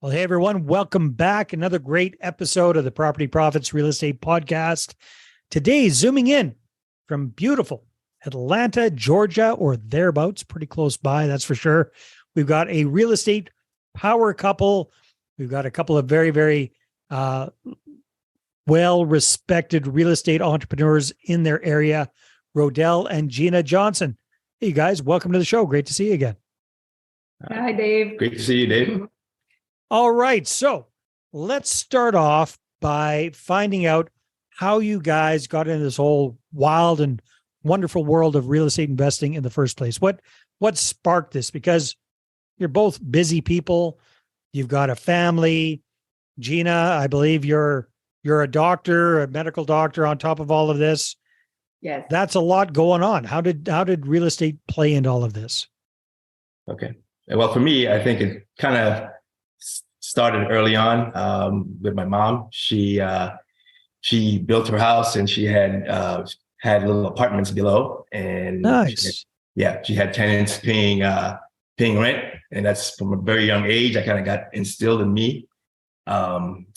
Well, hey, everyone. Welcome back. Another great episode of the Property Profits Real Estate Podcast. Today, zooming in from beautiful Atlanta, Georgia, or thereabouts, pretty close by, that's for sure. We've got a real estate power couple. We've got a couple of very, very well-respected real estate entrepreneurs in their area, Rodel and Gina Johnson. Hey, you guys, welcome to the show. Great to see you again. Hi, Dave. Great to see you, Dave. All right. So let's start off by finding out how you guys got into this whole wild and wonderful world of real estate investing in the first place. What sparked this? Because you're both busy people. You've got a family. Gina, I believe you're a doctor, a medical doctor on top of all of this. Yes. That's a lot going on. How did real estate play into all of this? Okay. Well, for me, I think it kind of started early on with my mom. She built her house and she had little apartments below. And nice. She had tenants paying rent, and that's from a very young age. I kind of got instilled in me.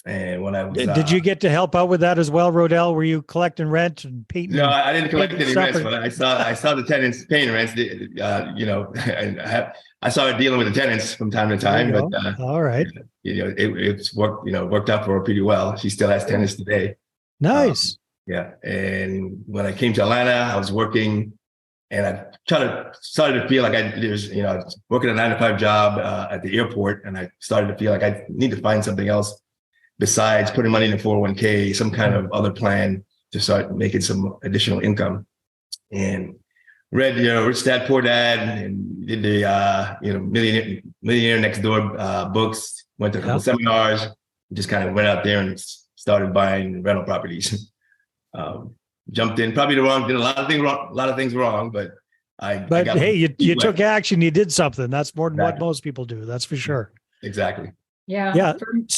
And when I was, did you get to help out with that as well, Rodel? Were you collecting rent and paying? No, I didn't collect any rents, but I saw the tenants paying rents. And I started dealing with the tenants from time to time. But all right, it's worked out for her pretty well. She still has tenants today. Nice. And when I came to Atlanta, I was working, and I started to feel like I was working a 9-to-5 job at the airport, and I started to feel like I need to find something else besides putting money in a 401k, some kind of other plan to start making some additional income. And read, Rich Dad, Poor Dad, and did the, Millionaire Next Door books, went to a couple seminars, just kind of went out there and started buying rental properties. Jumped in, probably did a lot of things wrong, but hey, you took action, you did something. That's more than what most people do. That's for sure. Exactly. Yeah.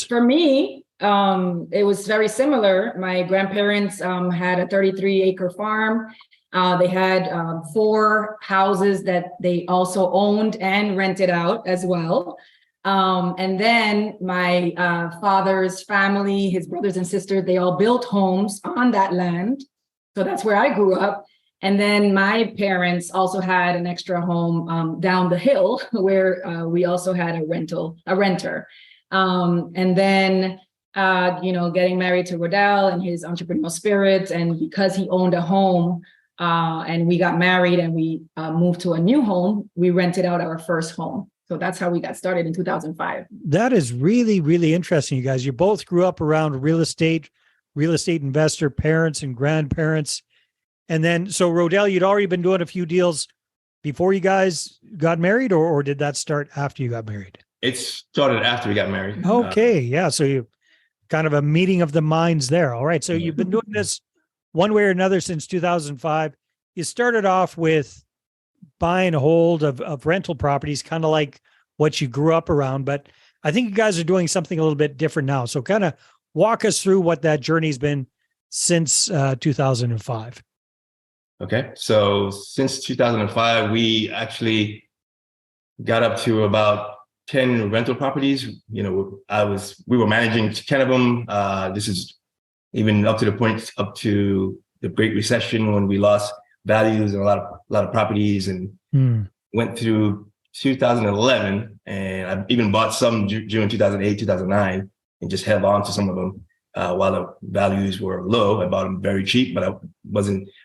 For me, it was very similar. My grandparents had a 33-acre farm. They had 4 houses that they also owned and rented out as well. And then my father's family, his brothers and sisters, they all built homes on that land. So that's where I grew up. And then my parents also had an extra home down the hill where we also had a renter. And then, getting married to Rodel and his entrepreneurial spirit. And because he owned a home and we got married and we moved to a new home, we rented out our first home. So that's how we got started in 2005. That is really, really interesting, you guys. You both grew up around real estate investor parents and grandparents. And then, so Rodel, you'd already been doing a few deals before you guys got married, or did that start after you got married? It started after we got married. Okay. So you kind of a meeting of the minds there. All right. So you've been doing this one way or another since 2005. You started off with buying a hold of rental properties, kind of like what you grew up around. But I think you guys are doing something a little bit different now. So kind of walk us through what that journey's been since 2005. Okay. So since 2005, we actually got up to about 10 rental properties. We were managing 10 of them. This is even up to the Great Recession, when we lost values in a lot of properties, and went through 2011, and I even bought some during 2008, 2009, and just held on to some of them while the values were low. I bought them very cheap, but I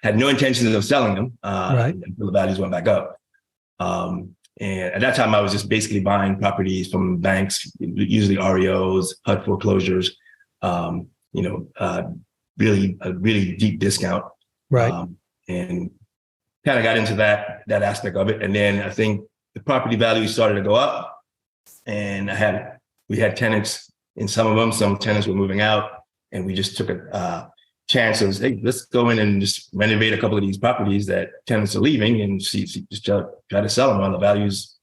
had no intentions of selling them until the values went back up. And at that time, I was just basically buying properties from banks, usually REOs, HUD foreclosures, really a really deep discount. Right. And kind of got into that aspect of it. And then I think the property values started to go up, and we had tenants in some of them. Some tenants were moving out, and we just took a chance of, hey, let's go in and just renovate a couple of these properties that tenants are leaving, and just try to sell them while the values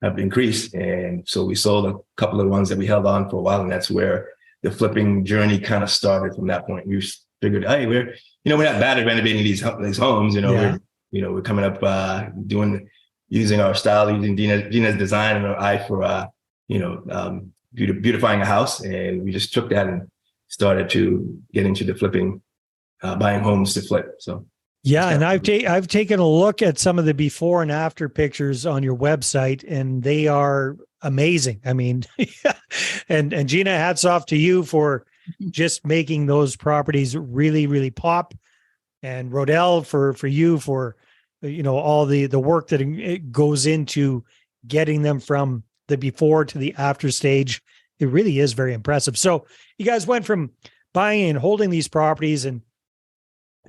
have increased. And so we sold a couple of the ones that we held on for a while, and that's where the flipping journey kind of started. From that point, we figured, hey, we're not bad at renovating these homes. We're coming up using our style, using Dina's design and our eye for beautifying a house, and we just took that and started to get into the flipping, buying homes to flip. So yeah, and I've taken a look at some of the before and after pictures on your website, and they are amazing. I mean, and Gina, hats off to you for just making those properties really, really pop, and Rodel for you for all the work that it goes into getting them from the before to the after stage. It really is very impressive. So you guys went from buying and holding these properties and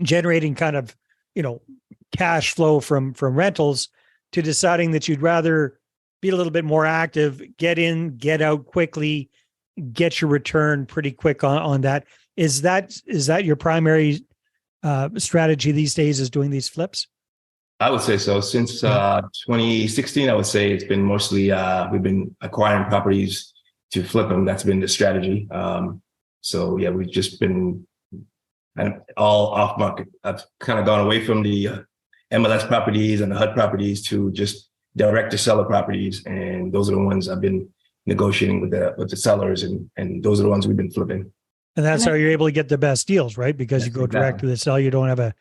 generating kind of cash flow from rentals to deciding that you'd rather be a little bit more active, get in, get out quickly, get your return pretty quick on that. Is that your primary strategy these days, is doing these flips? I would say so. Since 2016, I would say it's been mostly we've been acquiring properties to flip them. That's been the strategy. So yeah, we've just been kind of all off market. I've kind of gone away from the MLS properties and the HUD properties to just direct to seller properties, and those are the ones I've been negotiating with the sellers, and those are the ones we've been flipping. And that's how you're able to get the best deals, right? Because you go direct to the seller, you don't have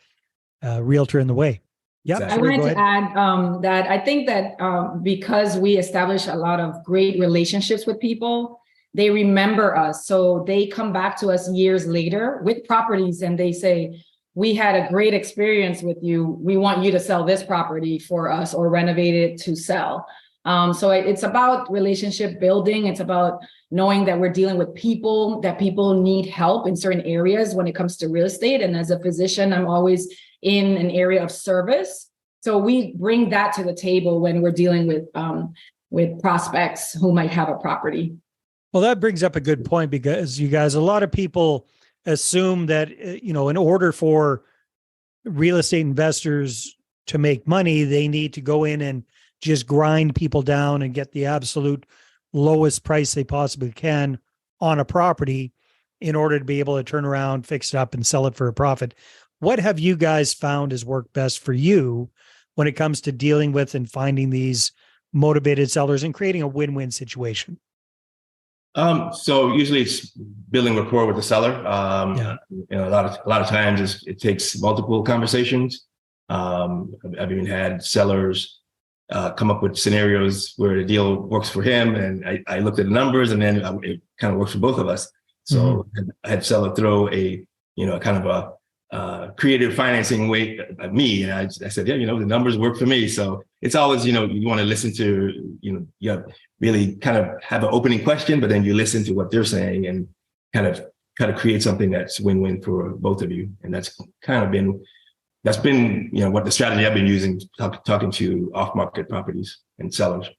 a realtor in the way. Yeah, Exactly. I wanted to add that I think that because we establish a lot of great relationships with people, they remember us. So they come back to us years later with properties and they say, we had a great experience with you. We want you to sell this property for us or renovate it to sell. So it's about relationship building. It's about knowing that we're dealing with people, that people need help in certain areas when it comes to real estate. And as a physician, I'm always in an area of service. So we bring that to the table when we're dealing with prospects who might have a property. Well, that brings up a good point, because you guys, a lot of people assume that, in order for real estate investors to make money, they need to go in and just grind people down and get the absolute lowest price they possibly can on a property in order to be able to turn around, fix it up, and sell it for a profit. What have you guys found has worked best for you when it comes to dealing with and finding these motivated sellers and creating a win-win situation? So usually it's building rapport with the seller. A lot of times it takes multiple conversations. I've even had sellers come up with scenarios where the deal works for him, and I looked at the numbers, and then it kind of works for both of us. So I had seller throw a kind of a creative financing way at me, and I said, the numbers work for me. So it's always you want to listen to you really kind of have an opening question, but then you listen to what they're saying and kind of create something that's win-win for both of you. And that's been what the strategy I've been using, talking to off-market properties and sellers.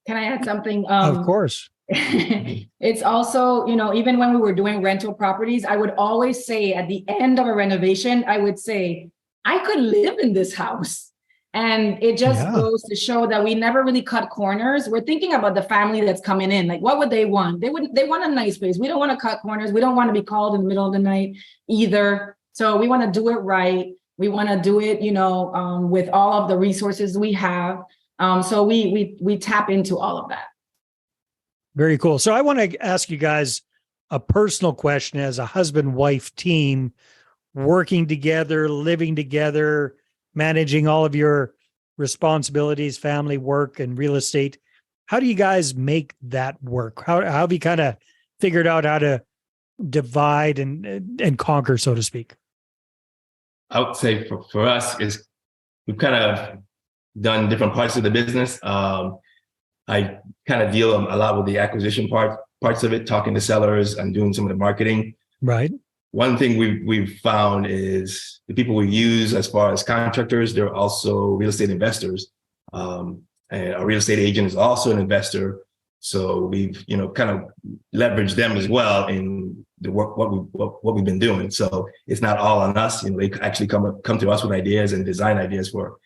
Can I add something? Of course. It's also, even when we were doing rental properties, I would always say at the end of a renovation, I would say, I could live in this house. And it just goes to show that we never really cut corners. We're thinking about the family that's coming in. Like, what would they want? They want a nice place. We don't want to cut corners. We don't want to be called in the middle of the night either. So we want to do it right. We want to do it, with all of the resources we have. So we tap into all of that. Very cool. So I want to ask you guys a personal question as a husband-wife team, working together, living together, managing all of your responsibilities, family, work, and real estate. How do you guys make that work? How have you kind of figured out how to divide and conquer, so to speak? I would say for us is we've kind of done different parts of the business. I kind of deal a lot with the acquisition parts of it, talking to sellers and doing some of the marketing. Right. One thing we've found is the people we use as far as contractors, they're also real estate investors. And a real estate agent is also an investor. So we've, kind of leveraged them as well in the work, what we've been doing. So it's not all on us. They actually come to us with ideas and design ideas for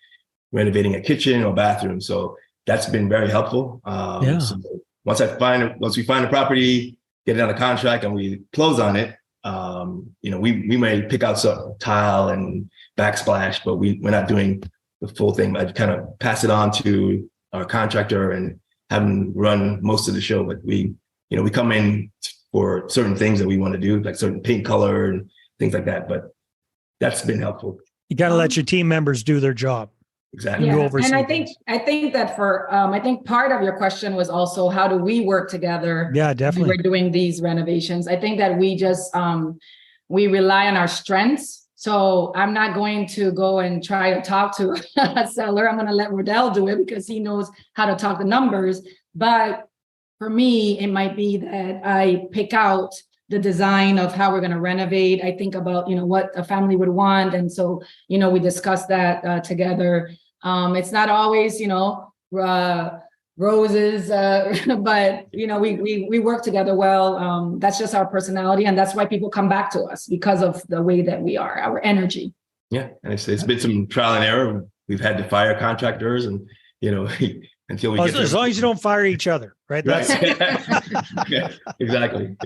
renovating a kitchen or bathroom. So that's been very helpful. So once we find a property, get it on a contract, and we close on it, we may pick out some tile and backsplash, but we're not doing the full thing. I kind of pass it on to our contractor and have them run most of the show. But we we come in for certain things that we want to do, like certain paint color and things like that. But that's been helpful. You got to let your team members do their job. Exactly. Yeah, and I think that I think part of your question was also how do we work together? Yeah, definitely. When we're doing these renovations. I think that we just we rely on our strengths. So I'm not going to go and try to talk to a seller. I'm going to let Rodel do it because he knows how to talk the numbers. But for me, it might be that I pick out the design of how we're going to renovate. I think about, what a family would want. And so, we discuss that together. It's not always, roses, but, we work together well. That's just our personality. And that's why people come back to us because of the way that we are, our energy. Yeah. And it's been some trial and error. We've had to fire contractors and, until we get as long as you don't fire each other, right? That's yeah, exactly.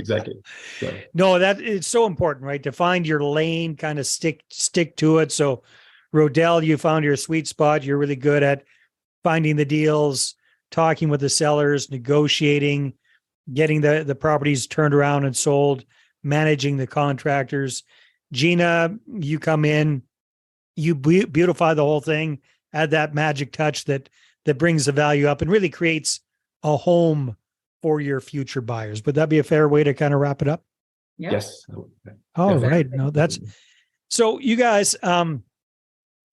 So. No, that it's so important, right? To find your lane, kind of stick to it. So Rodel, you found your sweet spot. You're really good at finding the deals, talking with the sellers, negotiating, getting the properties turned around and sold, managing the contractors. Gina, you come in, you beautify the whole thing, add that magic touch that brings the value up and really creates a home for your future buyers. Would that be a fair way to kind of wrap it up? Yeah. Yes. All right. No, that's so you guys,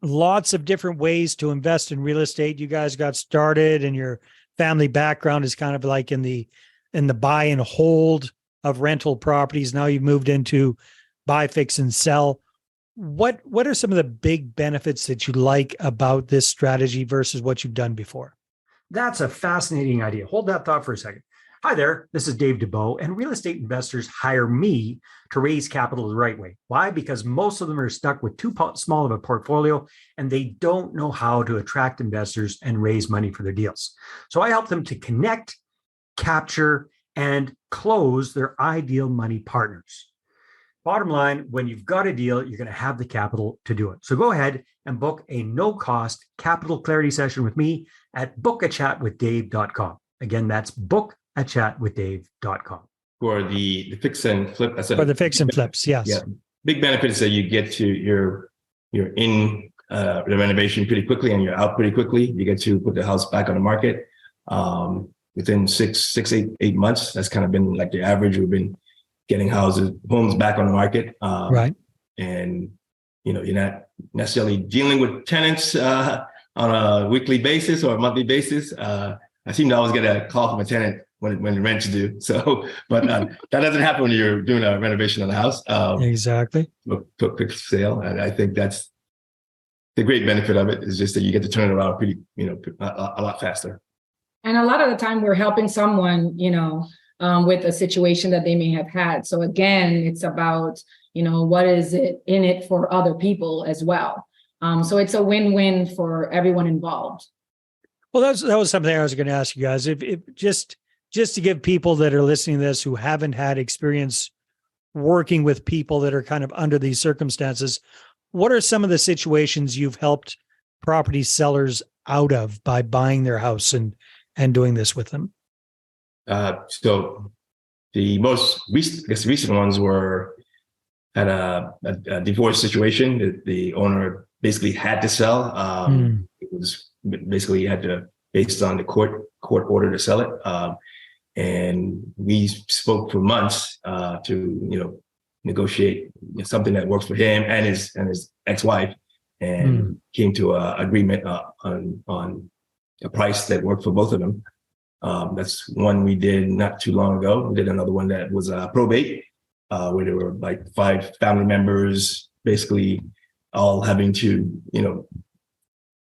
lots of different ways to invest in real estate. You guys got started and your family background is kind of like in the buy and hold of rental properties. Now you've moved into buy, fix, and sell. What are some of the big benefits that you like about this strategy versus what you've done before? That's a fascinating idea. Hold that thought for a second. Hi there, this is Dave Dubeau, and real estate investors hire me to raise capital the right way. Why? Because most of them are stuck with too small of a portfolio and they don't know how to attract investors and raise money for their deals. So I help them to connect, capture, and close their ideal money partners. Bottom line, when you've got a deal, you're going to have the capital to do it. So go ahead and book a no-cost capital clarity session with me at bookachatwithdave.com. Again, that's bookachatwithdave.com. For the fix and flip. For the fix and flips, yes. Yeah. Big benefit is that you get to you're in the renovation pretty quickly and you're out pretty quickly. You get to put the house back on the market within 8 months. That's kind of been like the average. We've been getting homes back on the market. Right. And, you're not necessarily dealing with tenants on a weekly basis or a monthly basis. I seem to always get a call from a tenant when the rent's due. So, but that doesn't happen when you're doing a renovation on the house. Exactly. Quick sale. And I think that's the great benefit of it is just that you get to turn it around pretty, a lot faster. And a lot of the time we're helping someone, with a situation that they may have had. So again, it's about, what is it in it for other people as well. So it's a win-win for everyone involved. Well, that was something I was going to ask you guys. If just to give people that are listening to this who haven't had experience working with people that are kind of under these circumstances, what are some of the situations you've helped property sellers out of by buying their house and doing this with them? So the most recent ones were at a divorce situation. The owner basically had to sell. It was basically had to, based on the court order to sell it. And we spoke for months to negotiate something that works for him and his ex-wife, and came to an agreement on a price that worked for both of them. That's one we did not too long ago. We did another one that was probate, where there were like 5 family members basically all having to,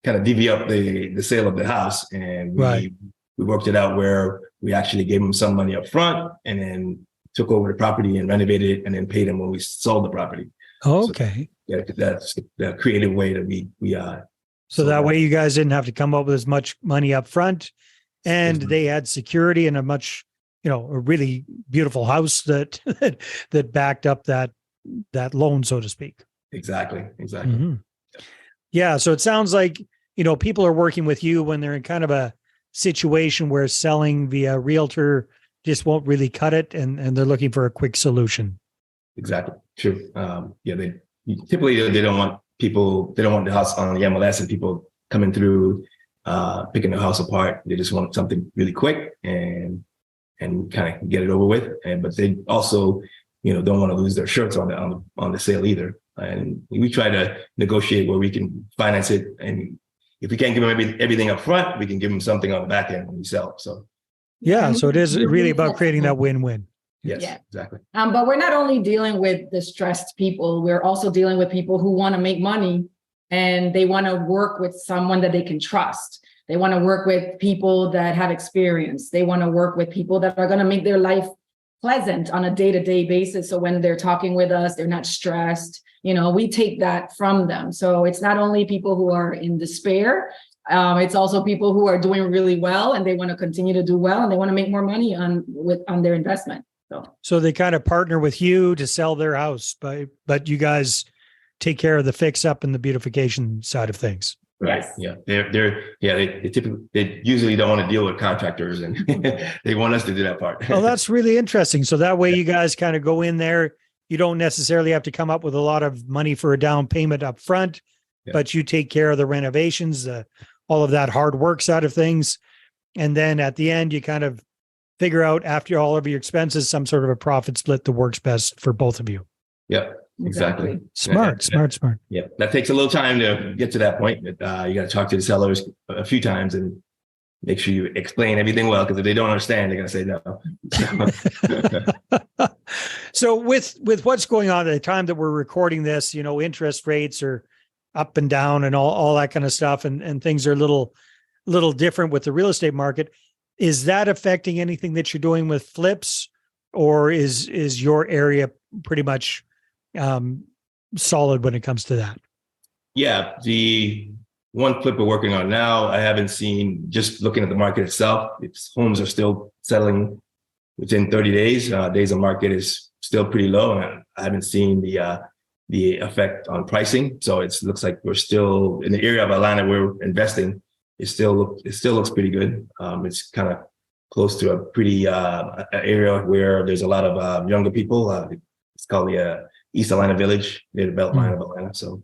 kind of divvy up the sale of the house. And we worked it out where we actually gave them some money up front and then took over the property and renovated it and then paid them when we sold the property. Okay. So that's the creative way that we so that way you guys didn't have to come up with as much money up front, and they had security and a much, a really beautiful house that backed up that loan, so to speak. Exactly. Mm-hmm. Yeah. So it sounds like, people are working with you when they're in kind of a situation where selling via realtor just won't really cut it, and they're looking for a quick solution. Exactly. True. They typically they don't want the house on the MLS and people coming through, picking the house apart. They just want something really quick and kind of get it over with. But they also, don't want to lose their shirts on the sale either. And we try to negotiate where we can finance it. And if we can't give them everything up front, we can give them something on the back end when we sell. So yeah, so it is really about creating that win-win. Yes, Yeah. exactly. But we're not only dealing with distressed people, we're also dealing with people who want to make money and they want to work with someone that they can trust. They want to work with people that have experience. They want to work with people that are going to make their life pleasant on a day-to-day basis. So when they're talking with us, they're not stressed. We take that from them. So it's not only people who are in despair. It's also people who are doing really well and they want to continue to do well and they want to make more money on their investment. So they kind of partner with you to sell their house, but you guys take care of the fix up and the beautification side of things. Right. Yes. Yeah. They usually don't want to deal with contractors and they want us to do that part. Oh, that's really interesting. So that way you guys kind of go in there. You don't necessarily have to come up with a lot of money for a down payment up front, but you take care of the renovations, all of that hard work side of things. And then at the end, you kind of figure out after all of your expenses, some sort of a profit split that works best for both of you. Yeah, exactly. Smart. Yeah. That takes a little time to get to that point. But, you got to talk to the sellers a few times and make sure you explain everything well, because if they don't understand, they're going to say no. So with what's going on at the time that we're recording this, interest rates are up and down and all that kind of stuff. And things are a little different with the real estate market. Is that affecting anything that you're doing with flips, or is your area pretty much solid when it comes to that? Yeah. The one flip we're working on now, I haven't seen, just looking at the market itself, homes are still settling within 30 days. Days on market is still pretty low. And I haven't seen the effect on pricing. So it looks like we're still in the area of Atlanta where we're investing. It still looks pretty good. It's kind of close to a pretty area where there's a lot of younger people. It's called the East Atlanta Village, near the Beltline of Atlanta. So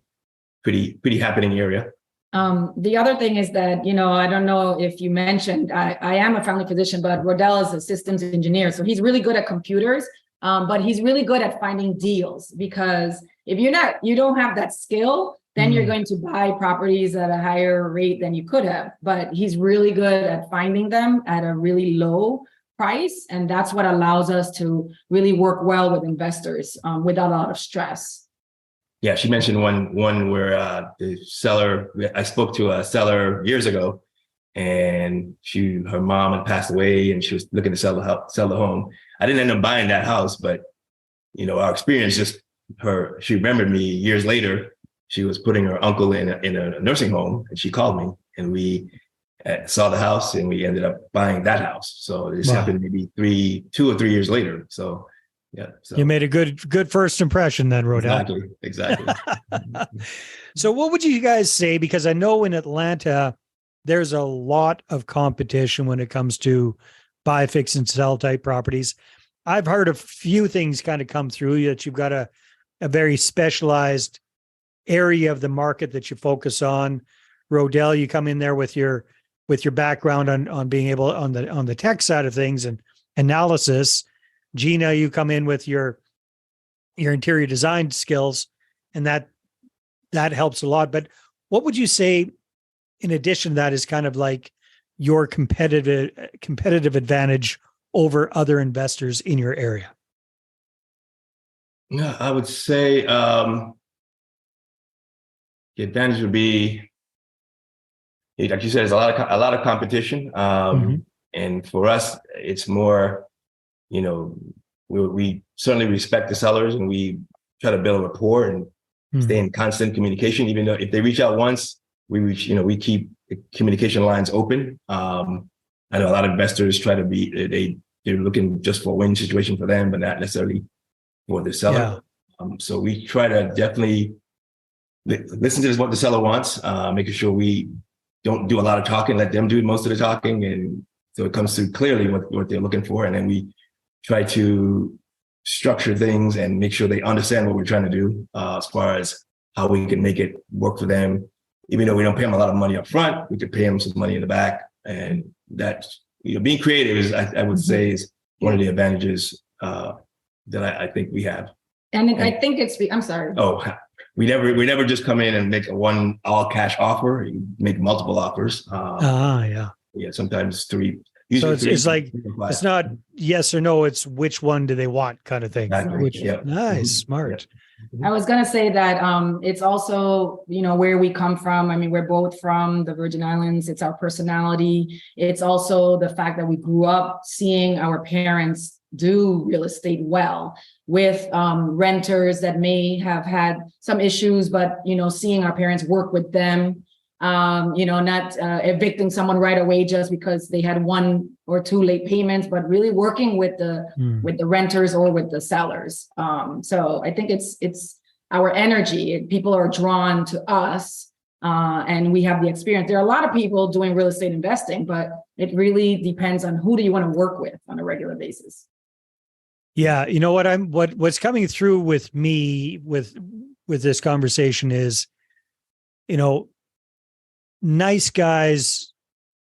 pretty happening area. The other thing is that, I don't know if you mentioned, I am a family physician, but Rodel is a systems engineer. So he's really good at computers, but he's really good at finding deals, because if you don't have that skill, then you're going to buy properties at a higher rate than you could have. But he's really good at finding them at a really low price. And that's what allows us to really work well with investors without a lot of stress. Yeah, she mentioned one where the seller, I spoke to a seller years ago, and her mom had passed away and she was looking to sell the home. I didn't end up buying that house, but our experience, she remembered me years later. She was putting her uncle in a nursing home, and she called me, and we saw the house, and we ended up buying that house. So this happened maybe 2 or 3 years later. So yeah. So you made a good first impression then, Rodel. Exactly. So what would you guys say? Because I know in Atlanta, there's a lot of competition when it comes to buy, fix, and sell type properties. I've heard a few things kind of come through that you've got a very specialized area of the market that you focus on. Rodel, you come in there with your background on being able on the tech side of things and analysis. Gina, you come in with your interior design skills, and that helps a lot. But what would you say in addition to that is kind of like your competitive advantage over other investors in your area? Yeah, I would say the advantage would be, like you said, there's a lot of competition, and for us, it's more, we certainly respect the sellers, and we try to build a rapport and stay in constant communication. Even though if they reach out once, we keep the communication lines open. I know a lot of investors try to they're looking just for a win situation for them, but not necessarily for the seller. Yeah. So we try to definitely listen to what the seller wants, making sure we don't do a lot of talking, let them do most of the talking. And so it comes through clearly what they're looking for. And then we try to structure things and make sure they understand what we're trying to do as far as how we can make it work for them. Even though we don't pay them a lot of money up front, we could pay them some money in the back. And that's, being creative is, I would say, is one of the advantages that I think we have. And I think I'm sorry. Oh, we never just come in and make a one all cash offer. You make multiple offers. Yeah. Yeah, sometimes three. So it's three, like, it's not yes or no, it's which one do they want kind of thing. Exactly. Nice, smart. I was going to say that it's also, where we come from. I mean, we're both from the Virgin Islands. It's our personality. It's also the fact that we grew up seeing our parents do real estate well with renters that may have had some issues, but, seeing our parents work with them, not evicting someone right away just because they had one or two late payments, but really working with the renters or with the sellers. So I think it's our energy. People are drawn to us, and we have the experience. There are a lot of people doing real estate investing, but it really depends on who do you want to work with on a regular basis. Yeah, you know what what's coming through with me with this conversation is, nice guys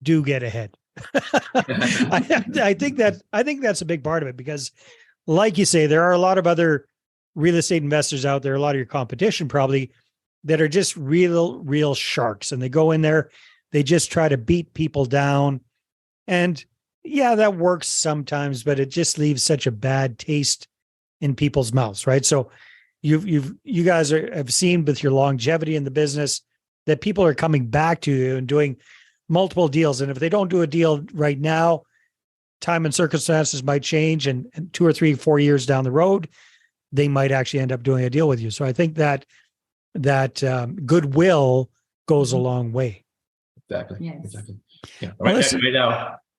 do get ahead. I think that's a big part of it, because like you say, there are a lot of other real estate investors out there, a lot of your competition probably, that are just real sharks, and they go in there, they just try to beat people down. And yeah, that works sometimes, but it just leaves such a bad taste in people's mouths, right? So you guys have seen with your longevity in the business that people are coming back to you and doing multiple deals. And if they don't do a deal right now, time and circumstances might change, and 2 or 3, 4 years down the road, they might actually end up doing a deal with you. So I think that goodwill goes a long way. Exactly. Yes. Exactly. Yeah. Well,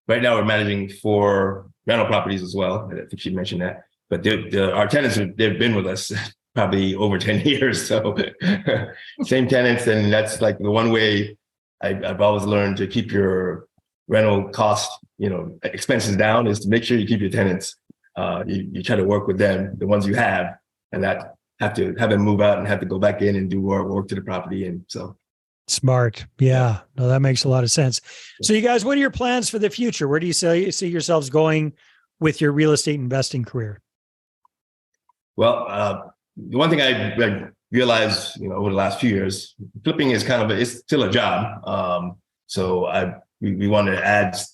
Right now, we're managing 4 rental properties as well. I think she mentioned that. But our tenants, they've been with us probably over 10 years. So same tenants. And that's like the one way I've always learned to keep your rental cost, expenses down, is to make sure you keep your tenants. You try to work with them, the ones you have, and not have to have them move out and have to go back in and do more work to the property. And so. Smart. Yeah. No, that makes a lot of sense. So you guys, what are your plans for the future? Where do you see yourselves going with your real estate investing career? Well, the one thing I realized, over the last few years, flipping is it's still a job. So we want to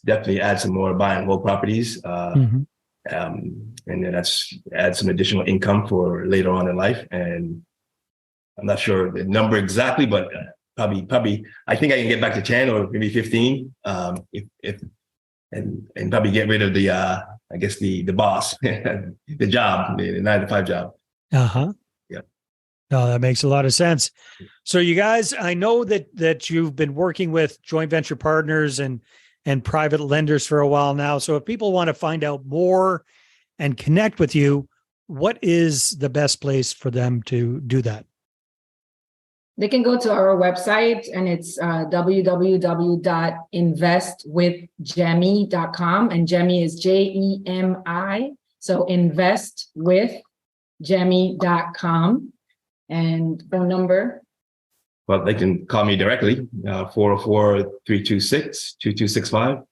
definitely add some more buy and hold properties. And then that's add some additional income for later on in life. And I'm not sure the number exactly, but probably I think I can get back to 10 or maybe 15, and probably get rid of the boss, the job, the 9-to-5 job. Yeah. No, that makes a lot of sense. So you guys, I know that you've been working with joint venture partners and private lenders for a while now. So if people want to find out more and connect with you, what is the best place for them to do that? They can go to our website, and it's www.investwithjemi.com, and Jemi is JEMI. So investwithjemi.com. And phone number? Well, they can call me directly, 404-326-2265.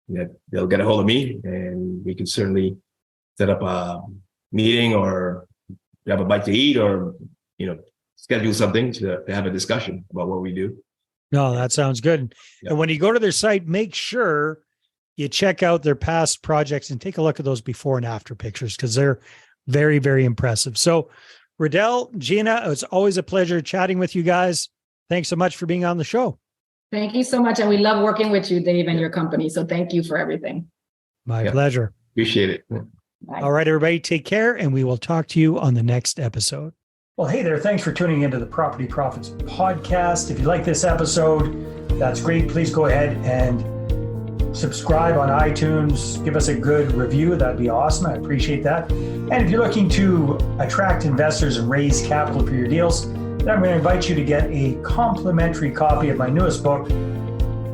They'll get a hold of me, and we can certainly set up a meeting or have a bite to eat, or, schedule something to have a discussion about what we do. No, that sounds good. Yeah. And when you go to their site, make sure you check out their past projects and take a look at those before and after pictures, because they're very, very impressive. So Rodel, Gina, it's always a pleasure chatting with you guys. Thanks so much for being on the show. Thank you so much. And we love working with you, Dave, and your company. So thank you for everything. My pleasure. Appreciate it. Bye. All right, everybody, take care, and we will talk to you on the next episode. Well, hey there. Thanks for tuning into the Property Profits podcast. If you like this episode, that's great. Please go ahead and subscribe on iTunes. Give us a good review. That'd be awesome. I appreciate that. And if you're looking to attract investors and raise capital for your deals, then I'm going to invite you to get a complimentary copy of my newest book,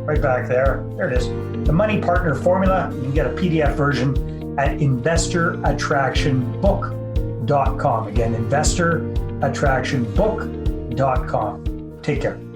right back there. There it is. The Money Partner Formula. You can get a PDF version at investorattractionbook.com. Again, investorattractionbook.com. Take care.